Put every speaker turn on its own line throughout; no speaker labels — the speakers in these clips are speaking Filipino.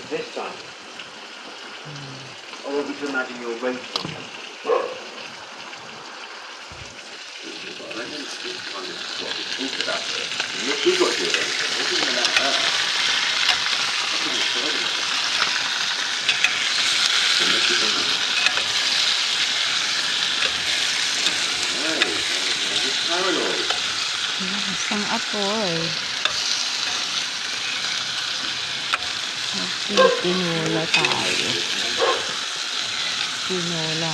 This time. I want you to imagine you're racing.
Isang apoy. Magtitinola tayo. Tinola.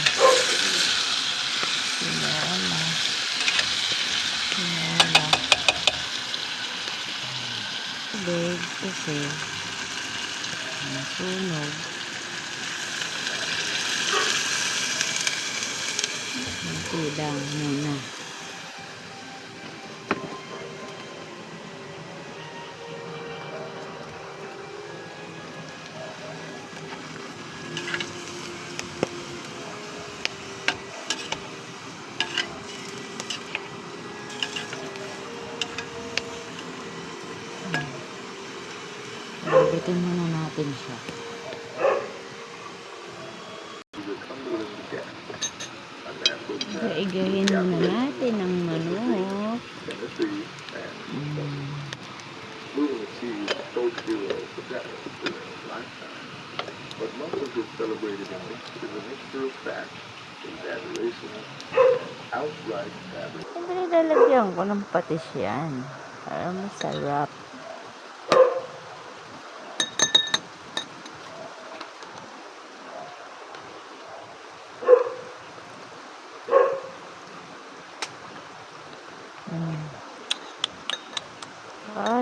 Tinola. Tinola. Big kasi masunog. Magtidang muna. Bitin muna natin siya. Igahin muna natin ang manok. Siyempre lalagyan ko ng patis yan. Para masarap.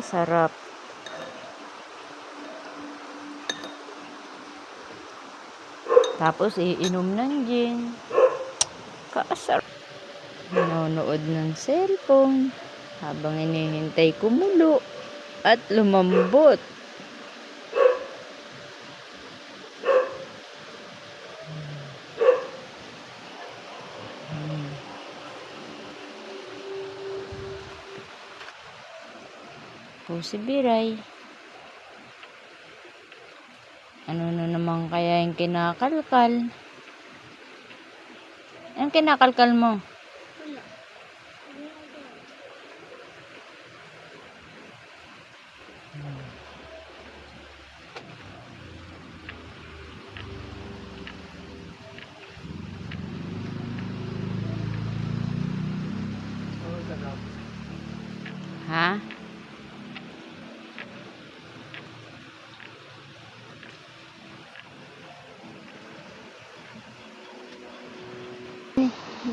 Sarap. Tapos iinom ng gin. Kasarap. Nanonood ng cellphone habang hinihintay kumulo at lumambot. Si Biray. Ano na naman kaya yung kinakalkal? Anong kinakalkal mo? Ha?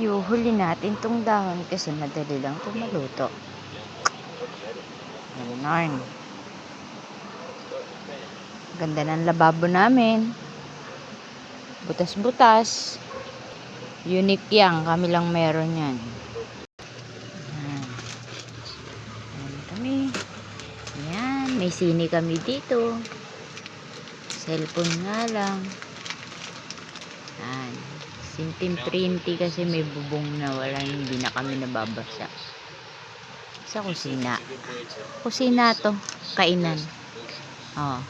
Yuhuli natin tong dahon kasi madali lang ito maluto. Ayan. Ganda ng lababo namin. Butas-butas. Unique yan. Kami lang meron yan. Ayan. Ayan kami. Ayan. May sine kami dito. Cellphone nga lang. Ayan. Sintim-printi kasi may bubong na wala, hindi na kami nababasa. Sa kusina. Kusina to. Kainan. Oh.